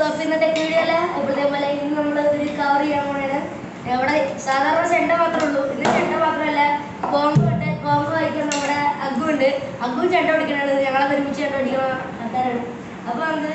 അപ്പോൾ ഇന്നത്തെ വീഡിയോ അല്ല ഇതേപോലെ ഇന്ന് നമ്മൾ ഒരു കവർ ചെയ്യാൻ പോണേണ്. അവിടെ സാധാരണ ചെണ്ട മാത്രമേ ഉള്ളൂ. ഇന്ന് ചെണ്ട മാത്രമല്ല, കോങ്കോ ഉണ്ട്. കോങ്കോ വായിക്കാൻ നമ്മുടെ അഗ്ഗു ഉണ്ട്. അഗ്ഗു ചെണ്ട പഠിക്കണാണ്. ഞങ്ങളെ ഒരുമിച്ച് ചെണ്ട പഠിക്കണ ആൾക്കാരാണ്. അപ്പോൾ അത്